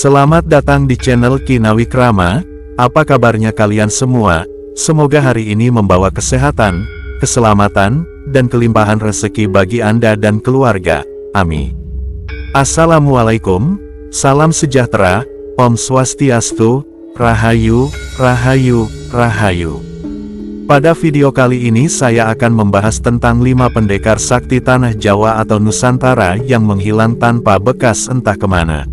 Selamat datang di channel Kinawikrama. Apa kabarnya kalian semua? Semoga hari ini membawa kesehatan, keselamatan, dan kelimpahan rezeki bagi Anda dan keluarga. Amin. Assalamualaikum, salam sejahtera, Om Swastiastu, Rahayu, Rahayu, Rahayu. Pada video kali ini saya akan membahas tentang 5 pendekar sakti tanah Jawa atau Nusantara yang menghilang tanpa bekas entah kemana.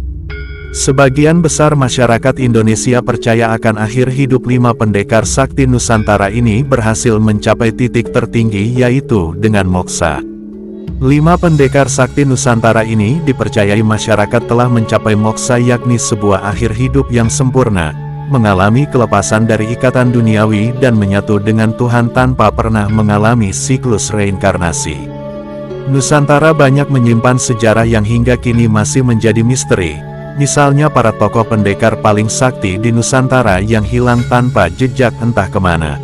Sebagian besar masyarakat Indonesia percaya akan akhir hidup 5 pendekar sakti Nusantara ini berhasil mencapai titik tertinggi yaitu dengan moksa. 5 pendekar sakti Nusantara ini dipercayai masyarakat telah mencapai moksa, yakni sebuah akhir hidup yang sempurna, mengalami kelepasan dari ikatan duniawi dan menyatu dengan Tuhan tanpa pernah mengalami siklus reinkarnasi. Nusantara banyak menyimpan sejarah yang hingga kini masih menjadi misteri. Misalnya para tokoh pendekar paling sakti di Nusantara yang hilang tanpa jejak entah kemana.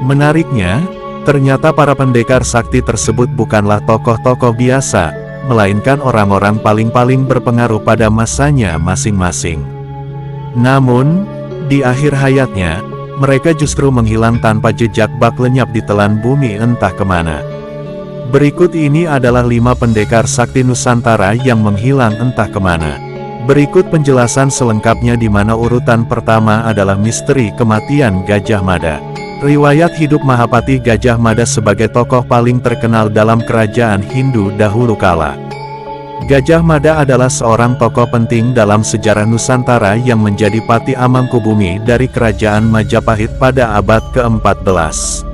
Menariknya, ternyata para pendekar sakti tersebut bukanlah tokoh-tokoh biasa, melainkan orang-orang paling-paling berpengaruh pada masanya masing-masing. Namun, di akhir hayatnya, mereka justru menghilang tanpa jejak bak lenyap di telan bumi entah kemana. Berikut ini adalah 5 pendekar sakti Nusantara yang menghilang entah kemana. Berikut penjelasan selengkapnya, di mana urutan pertama adalah misteri kematian Gajah Mada. Riwayat hidup Mahapati Gajah Mada sebagai tokoh paling terkenal dalam kerajaan Hindu dahulu kala. Gajah Mada adalah seorang tokoh penting dalam sejarah Nusantara yang menjadi Pati Amangkubumi dari kerajaan Majapahit pada abad ke-14.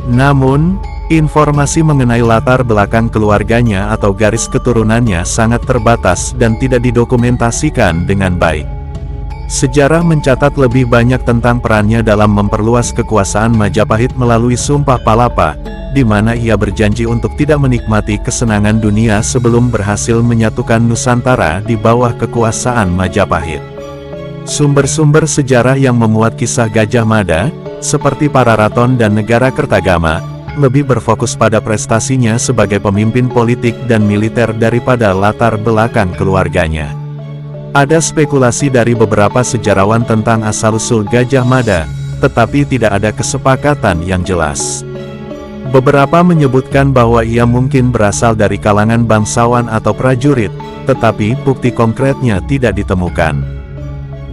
Namun, informasi mengenai latar belakang keluarganya atau garis keturunannya sangat terbatas dan tidak didokumentasikan dengan baik. Sejarah mencatat lebih banyak tentang perannya dalam memperluas kekuasaan Majapahit melalui Sumpah Palapa, di mana ia berjanji untuk tidak menikmati kesenangan dunia sebelum berhasil menyatukan Nusantara di bawah kekuasaan Majapahit. Sumber-sumber sejarah yang memuat kisah Gajah Mada, seperti Pararaton dan Negara Kertagama, lebih berfokus pada prestasinya sebagai pemimpin politik dan militer daripada latar belakang keluarganya. Ada spekulasi dari beberapa sejarawan tentang asal-usul Gajah Mada, tetapi tidak ada kesepakatan yang jelas. Beberapa menyebutkan bahwa ia mungkin berasal dari kalangan bangsawan atau prajurit, tetapi bukti konkretnya tidak ditemukan.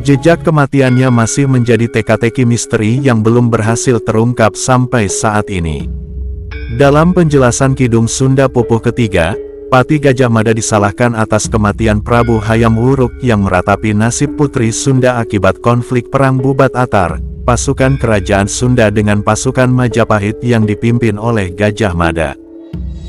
Jejak kematiannya masih menjadi teka-teki misteri yang belum berhasil terungkap sampai saat ini. Dalam penjelasan Kidung Sunda Pupuh ketiga, Pati Gajah Mada disalahkan atas kematian Prabu Hayam Wuruk yang meratapi nasib putri Sunda akibat konflik Perang Bubat Atar, pasukan kerajaan Sunda dengan pasukan Majapahit yang dipimpin oleh Gajah Mada.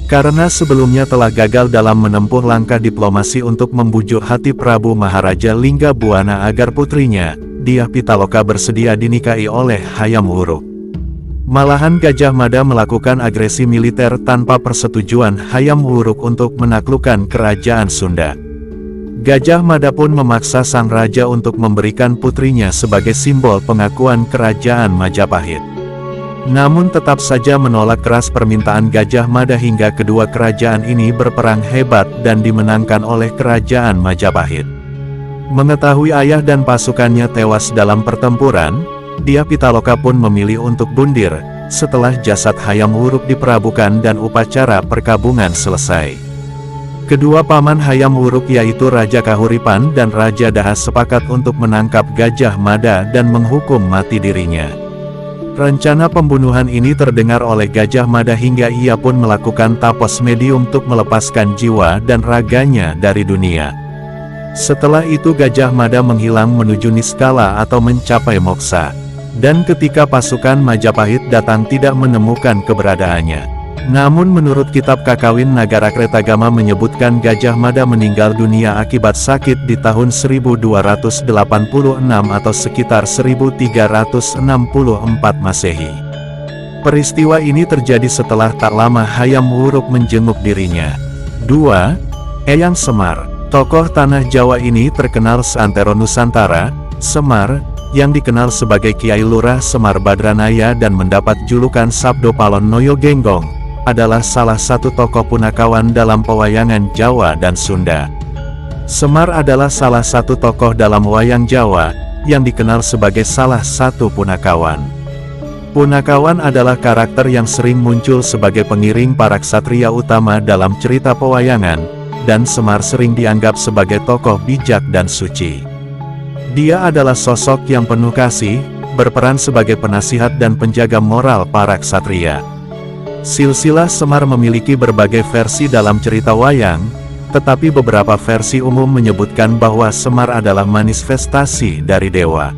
Karena sebelumnya telah gagal dalam menempuh langkah diplomasi untuk membujuk hati Prabu Maharaja Linggabuana agar putrinya, Dyah Pitaloka, bersedia dinikahi oleh Hayam Wuruk. Malahan Gajah Mada melakukan agresi militer tanpa persetujuan Hayam Wuruk untuk menaklukkan kerajaan Sunda. Gajah Mada pun memaksa sang raja untuk memberikan putrinya sebagai simbol pengakuan kerajaan Majapahit. Namun tetap saja menolak keras permintaan Gajah Mada hingga kedua kerajaan ini berperang hebat dan dimenangkan oleh kerajaan Majapahit. Mengetahui ayah dan pasukannya tewas dalam pertempuran, Dyah Pitaloka pun memilih untuk bundir, setelah jasad Hayam Wuruk diperabukan dan upacara perkabungan selesai. Kedua paman Hayam Wuruk yaitu Raja Kahuripan dan Raja Dahas sepakat untuk menangkap Gajah Mada dan menghukum mati dirinya. Rencana pembunuhan ini terdengar oleh Gajah Mada hingga ia pun melakukan tapos medium untuk melepaskan jiwa dan raganya dari dunia. Setelah itu Gajah Mada menghilang menuju Niskala atau mencapai moksa. Dan ketika pasukan Majapahit datang tidak menemukan keberadaannya. Namun menurut kitab Kakawin Nagara Kertagama menyebutkan Gajah Mada meninggal dunia akibat sakit di tahun 1286 atau sekitar 1364 Masehi. Peristiwa ini terjadi setelah tak lama Hayam Wuruk menjenguk dirinya. 2. Eyang Semar. Tokoh tanah Jawa ini terkenal seantero Nusantara. Semar, yang dikenal sebagai Kiai Lurah Semar Badranaya dan mendapat julukan Sabdo Palon Noyo Genggong, adalah salah satu tokoh punakawan dalam pewayangan Jawa dan Sunda. Semar adalah salah satu tokoh dalam wayang Jawa, yang dikenal sebagai salah satu punakawan. Punakawan adalah karakter yang sering muncul sebagai pengiring para ksatria utama dalam cerita pewayangan, dan Semar sering dianggap sebagai tokoh bijak dan suci. Dia adalah sosok yang penuh kasih, berperan sebagai penasihat dan penjaga moral para ksatria. Silsilah Semar memiliki berbagai versi dalam cerita wayang, tetapi beberapa versi umum menyebutkan bahwa Semar adalah manifestasi dari dewa.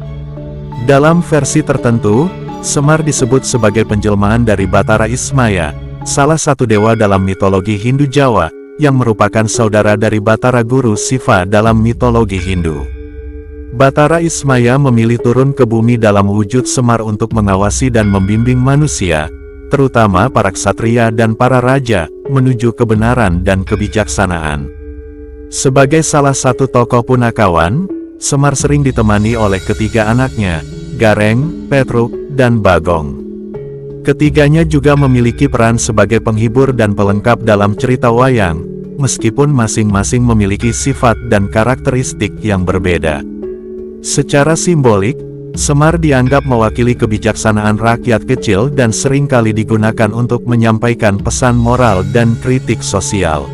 Dalam versi tertentu, Semar disebut sebagai penjelmaan dari Batara Ismaya, salah satu dewa dalam mitologi Hindu Jawa, yang merupakan saudara dari Batara Guru Siva dalam mitologi Hindu. Batara Ismaya memilih turun ke bumi dalam wujud Semar untuk mengawasi dan membimbing manusia, terutama para ksatria dan para raja, menuju kebenaran dan kebijaksanaan. Sebagai salah satu tokoh punakawan, Semar sering ditemani oleh ketiga anaknya, Gareng, Petruk, dan Bagong. Ketiganya juga memiliki peran sebagai penghibur dan pelengkap dalam cerita wayang, meskipun masing-masing memiliki sifat dan karakteristik yang berbeda. Secara simbolik, Semar dianggap mewakili kebijaksanaan rakyat kecil dan seringkali digunakan untuk menyampaikan pesan moral dan kritik sosial.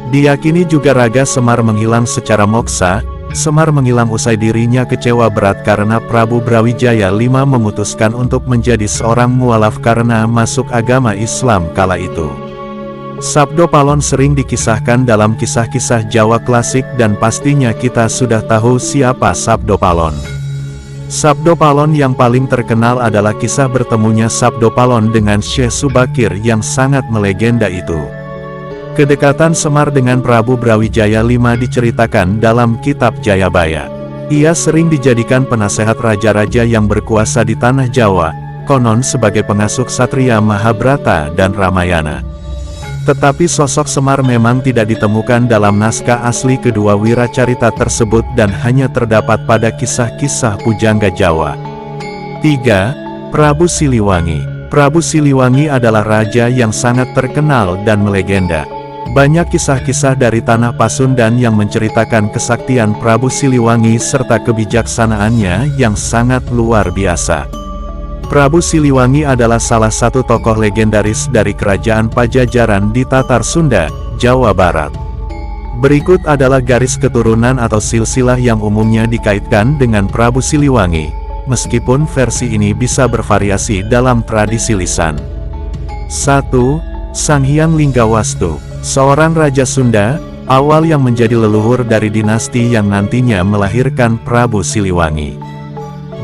Diyakini juga raga Semar menghilang secara moksa. Semar menghilang usai dirinya kecewa berat karena Prabu Brawijaya V memutuskan untuk menjadi seorang mualaf karena masuk agama Islam kala itu. Sabdo Palon sering dikisahkan dalam kisah-kisah Jawa klasik dan pastinya kita sudah tahu siapa Sabdo Palon. Sabdo Palon yang paling terkenal adalah kisah bertemunya Sabdo Palon dengan Syekh Subakir yang sangat melegenda itu. Kedekatan Semar dengan Prabu Brawijaya V diceritakan dalam kitab Jayabaya. Ia sering dijadikan penasehat raja-raja yang berkuasa di tanah Jawa, konon sebagai pengasuh ksatria Mahabharata dan Ramayana. Tetapi sosok Semar memang tidak ditemukan dalam naskah asli kedua wiracarita tersebut dan hanya terdapat pada kisah-kisah pujangga Jawa. 3. Prabu Siliwangi. Prabu Siliwangi adalah raja yang sangat terkenal dan melegenda. Banyak kisah-kisah dari tanah Pasundan yang menceritakan kesaktian Prabu Siliwangi serta kebijaksanaannya yang sangat luar biasa. Prabu Siliwangi adalah salah satu tokoh legendaris dari Kerajaan Pajajaran di Tatar Sunda, Jawa Barat. Berikut adalah garis keturunan atau silsilah yang umumnya dikaitkan dengan Prabu Siliwangi, meskipun versi ini bisa bervariasi dalam tradisi lisan. 1. Sanghyang Linggawastu, seorang raja Sunda, awal yang menjadi leluhur dari dinasti yang nantinya melahirkan Prabu Siliwangi.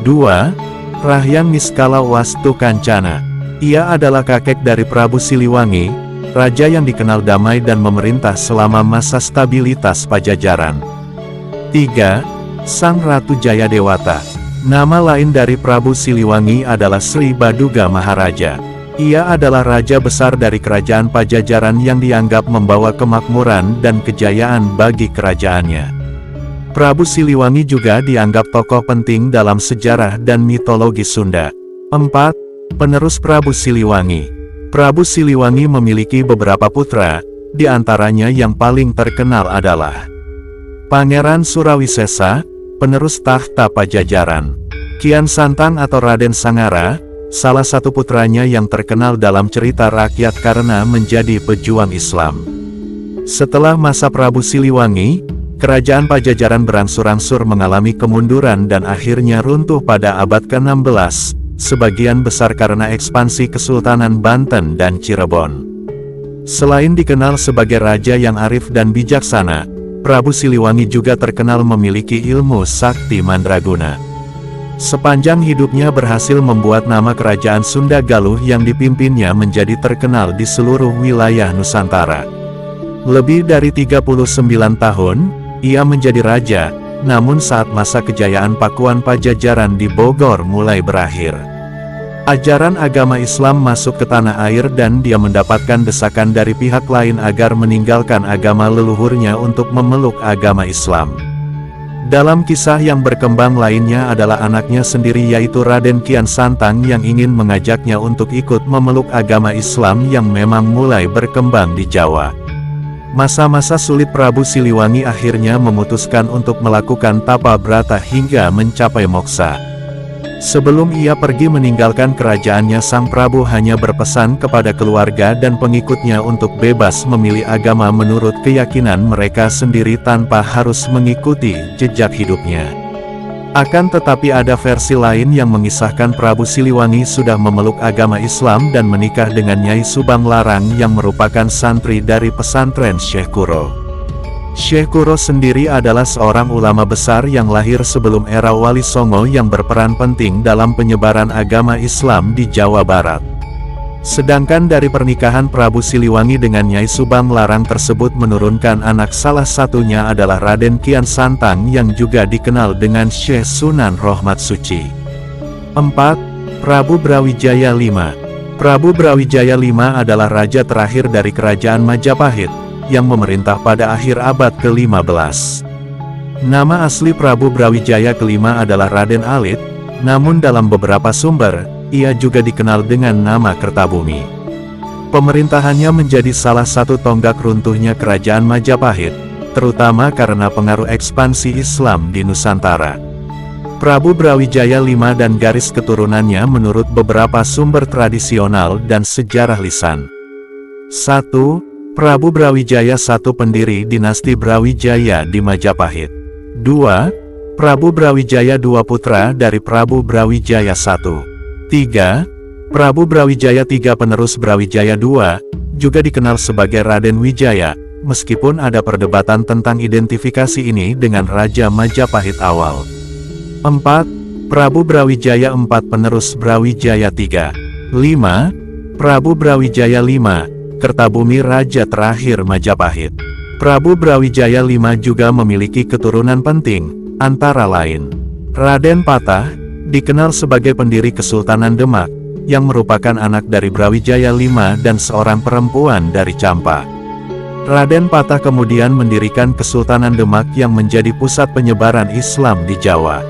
2. Rahyang Niskala Wastu Kancana. Ia adalah kakek dari Prabu Siliwangi, raja yang dikenal damai dan memerintah selama masa stabilitas Pajajaran. 3. Sang Ratu Jayadewata. Nama lain dari Prabu Siliwangi adalah Sri Baduga Maharaja. Ia adalah raja besar dari kerajaan Pajajaran yang dianggap membawa kemakmuran dan kejayaan bagi kerajaannya. Prabu Siliwangi juga dianggap tokoh penting dalam sejarah dan mitologi Sunda. 4. Penerus Prabu Siliwangi. Prabu Siliwangi memiliki beberapa putra, di antaranya yang paling terkenal adalah Pangeran Surawisesa, penerus tahta Pajajaran. Kian Santang atau Raden Sangara, salah satu putranya yang terkenal dalam cerita rakyat karena menjadi pejuang Islam. Setelah masa Prabu Siliwangi, Kerajaan Pajajaran berangsur-angsur mengalami kemunduran dan akhirnya runtuh pada abad ke-16, sebagian besar karena ekspansi Kesultanan Banten dan Cirebon. Selain dikenal sebagai raja yang arif dan bijaksana, Prabu Siliwangi juga terkenal memiliki ilmu sakti mandraguna. Sepanjang hidupnya berhasil membuat nama kerajaan Sunda Galuh yang dipimpinnya menjadi terkenal di seluruh wilayah Nusantara. Lebih dari 39 tahun, ia menjadi raja, namun saat masa kejayaan Pakuan Pajajaran di Bogor mulai berakhir. Ajaran agama Islam masuk ke tanah air dan dia mendapatkan desakan dari pihak lain agar meninggalkan agama leluhurnya untuk memeluk agama Islam. Dalam kisah yang berkembang lainnya adalah anaknya sendiri yaitu Raden Kian Santang yang ingin mengajaknya untuk ikut memeluk agama Islam yang memang mulai berkembang di Jawa. Masa-masa sulit Prabu Siliwangi akhirnya memutuskan untuk melakukan tapa brata hingga mencapai moksa. Sebelum ia pergi meninggalkan kerajaannya, sang Prabu hanya berpesan kepada keluarga dan pengikutnya untuk bebas memilih agama menurut keyakinan mereka sendiri tanpa harus mengikuti jejak hidupnya. Akan tetapi ada versi lain yang mengisahkan Prabu Siliwangi sudah memeluk agama Islam dan menikah dengan Nyai Subang Larang yang merupakan santri dari pesantren Syekh Kuro. Syekh Kuro sendiri adalah seorang ulama besar yang lahir sebelum era Wali Songo yang berperan penting dalam penyebaran agama Islam di Jawa Barat. Sedangkan dari pernikahan Prabu Siliwangi dengan Nyai Subang Larang tersebut menurunkan anak, salah satunya adalah Raden Kian Santang yang juga dikenal dengan Syekh Sunan Rohmat Suci. 4. Prabu Brawijaya V. Prabu Brawijaya V adalah raja terakhir dari kerajaan Majapahit, yang memerintah pada akhir abad ke-15. Nama asli Prabu Brawijaya kelima adalah Raden Alit, namun dalam beberapa sumber, ia juga dikenal dengan nama Kertabumi. Pemerintahannya menjadi salah satu tonggak runtuhnya kerajaan Majapahit, terutama karena pengaruh ekspansi Islam di Nusantara. Prabu Brawijaya V dan garis keturunannya menurut beberapa sumber tradisional dan sejarah lisan. 1. Prabu Brawijaya I, pendiri dinasti Brawijaya di Majapahit. 2. Prabu Brawijaya II, putra dari Prabu Brawijaya I. 3. Prabu Brawijaya III, penerus Brawijaya II, juga dikenal sebagai Raden Wijaya, meskipun ada perdebatan tentang identifikasi ini dengan Raja Majapahit awal. 4. Prabu Brawijaya IV, penerus Brawijaya III. 5. Prabu Brawijaya V, Kertabumi, raja terakhir Majapahit. Prabu Brawijaya V juga memiliki keturunan penting, antara lain Raden Patah, dikenal sebagai pendiri Kesultanan Demak, yang merupakan anak dari Brawijaya V dan seorang perempuan dari Campa. Raden Patah kemudian mendirikan Kesultanan Demak yang menjadi pusat penyebaran Islam di Jawa.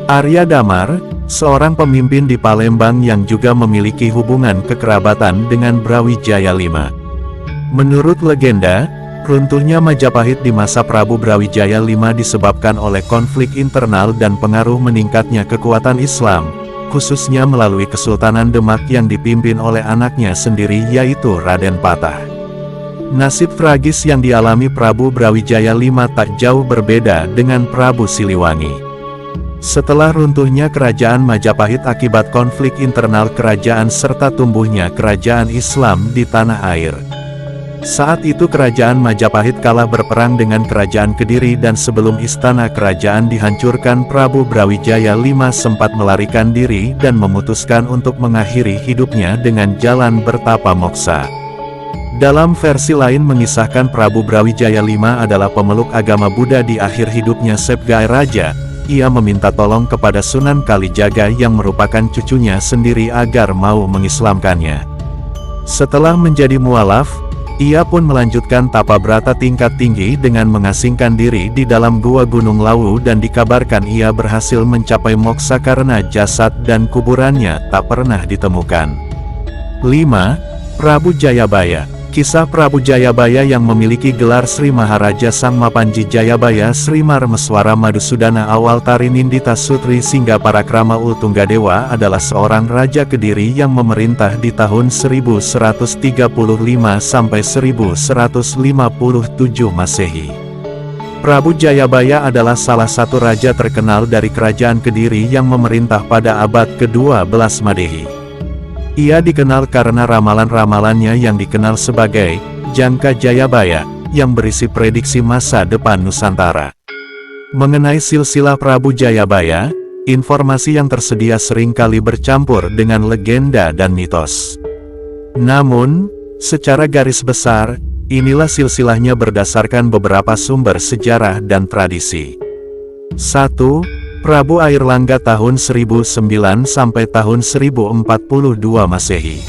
Arya Damar, seorang pemimpin di Palembang yang juga memiliki hubungan kekerabatan dengan Brawijaya V. Menurut legenda, runtuhnya Majapahit di masa Prabu Brawijaya V disebabkan oleh konflik internal dan pengaruh meningkatnya kekuatan Islam, khususnya melalui Kesultanan Demak yang dipimpin oleh anaknya sendiri yaitu Raden Patah. Nasib tragis yang dialami Prabu Brawijaya V tak jauh berbeda dengan Prabu Siliwangi. Setelah runtuhnya kerajaan Majapahit akibat konflik internal kerajaan serta tumbuhnya kerajaan Islam di tanah air. Saat itu kerajaan Majapahit kalah berperang dengan kerajaan Kediri dan sebelum istana kerajaan dihancurkan, Prabu Brawijaya V sempat melarikan diri dan memutuskan untuk mengakhiri hidupnya dengan jalan bertapa moksa. Dalam versi lain mengisahkan Prabu Brawijaya V adalah pemeluk agama Buddha di akhir hidupnya sebagai raja. Ia meminta tolong kepada Sunan Kalijaga yang merupakan cucunya sendiri agar mau mengislamkannya. Setelah menjadi mualaf, ia pun melanjutkan tapa brata tingkat tinggi dengan mengasingkan diri di dalam gua Gunung Lawu dan dikabarkan ia berhasil mencapai moksa karena jasad dan kuburannya tak pernah ditemukan. 5. Prabu Jayabaya. Kisah Prabu Jayabaya yang memiliki gelar Sri Maharaja Sang Mapanji Jayabaya Sri Marmeswara Madusudana Awal Tarinindita Sutri Singga Parakrama Ultunggadewa adalah seorang raja Kediri yang memerintah di tahun 1135 sampai 1157 Masehi. Prabu Jayabaya adalah salah satu raja terkenal dari kerajaan Kediri yang memerintah pada abad ke-12 Masehi. Ia dikenal karena ramalan-ramalannya yang dikenal sebagai Jangka Jayabaya, yang berisi prediksi masa depan Nusantara. Mengenai silsilah Prabu Jayabaya, informasi yang tersedia seringkali bercampur dengan legenda dan mitos. Namun, secara garis besar, inilah silsilahnya berdasarkan beberapa sumber sejarah dan tradisi. 1. Prabu Airlangga tahun 1009 sampai tahun 1042 Masehi.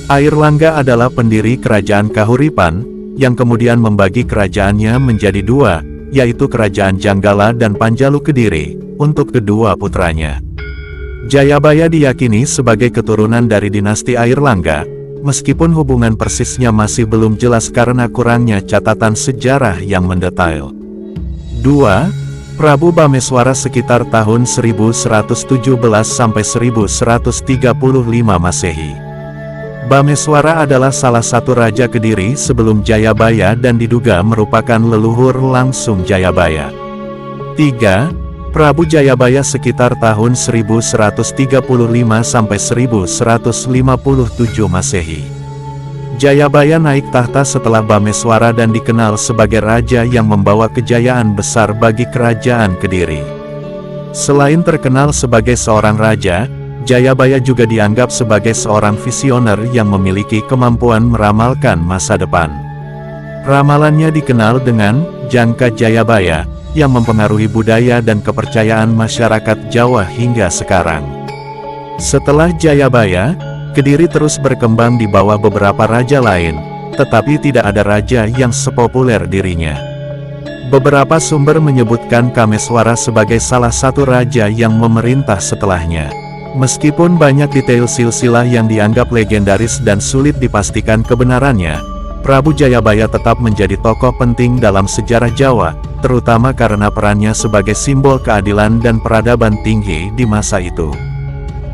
Airlangga adalah pendiri kerajaan Kahuripan, yang kemudian membagi kerajaannya menjadi dua, yaitu kerajaan Janggala dan Panjalu Kediri, untuk kedua putranya. Jayabaya diyakini sebagai keturunan dari dinasti Airlangga, meskipun hubungan persisnya masih belum jelas karena kurangnya catatan sejarah yang mendetail. 2. Prabu Bameswara sekitar tahun 1117 sampai 1135 Masehi. Bameswara adalah salah satu raja Kediri sebelum Jayabaya dan diduga merupakan leluhur langsung Jayabaya. 3. Prabu Jayabaya sekitar tahun 1135 sampai 1157 Masehi. Jayabaya naik tahta setelah Bameswara dan dikenal sebagai raja yang membawa kejayaan besar bagi kerajaan Kediri. Selain terkenal sebagai seorang raja, Jayabaya juga dianggap sebagai seorang visioner yang memiliki kemampuan meramalkan masa depan. Ramalannya dikenal dengan Jangka Jayabaya, yang mempengaruhi budaya dan kepercayaan masyarakat Jawa hingga sekarang. Setelah Jayabaya, Kediri terus berkembang di bawah beberapa raja lain, tetapi tidak ada raja yang sepopuler dirinya. Beberapa sumber menyebutkan Kameswara sebagai salah satu raja yang memerintah setelahnya. Meskipun banyak detail silsilah yang dianggap legendaris dan sulit dipastikan kebenarannya, Prabu Jayabaya tetap menjadi tokoh penting dalam sejarah Jawa, terutama karena perannya sebagai simbol keadilan dan peradaban tinggi di masa itu.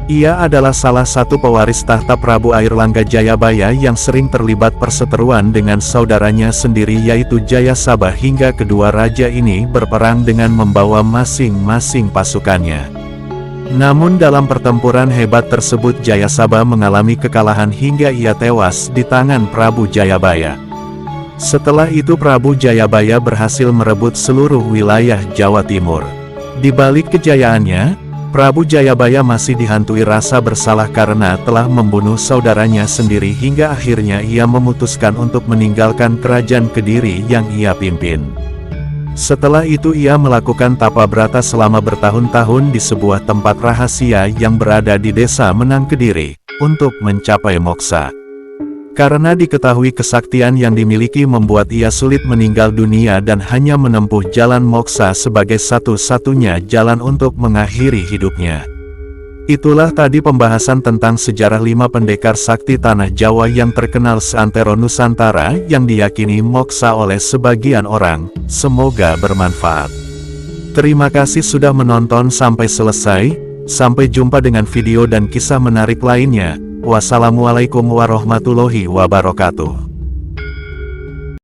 Ia adalah salah satu pewaris tahta Prabu Airlangga Jayabaya yang sering terlibat perseteruan dengan saudaranya sendiri yaitu Jayasabha hingga kedua raja ini berperang dengan membawa masing-masing pasukannya. Namun dalam pertempuran hebat tersebut Jayasabha mengalami kekalahan hingga ia tewas di tangan Prabu Jayabaya. Setelah itu Prabu Jayabaya berhasil merebut seluruh wilayah Jawa Timur. Di balik kejayaannya, Prabu Jayabaya masih dihantui rasa bersalah karena telah membunuh saudaranya sendiri hingga akhirnya ia memutuskan untuk meninggalkan kerajaan Kediri yang ia pimpin. Setelah itu ia melakukan tapa brata selama bertahun-tahun di sebuah tempat rahasia yang berada di desa Menang Kediri, untuk mencapai moksa. Karena diketahui kesaktian yang dimiliki membuat ia sulit meninggal dunia dan hanya menempuh jalan moksa sebagai satu-satunya jalan untuk mengakhiri hidupnya. Itulah tadi pembahasan tentang sejarah 5 pendekar sakti tanah Jawa yang terkenal seantero Nusantara yang diyakini moksa oleh sebagian orang. Semoga bermanfaat. Terima kasih sudah menonton sampai selesai. Sampai jumpa dengan video dan kisah menarik lainnya. Wassalamualaikum warahmatullahi wabarakatuh.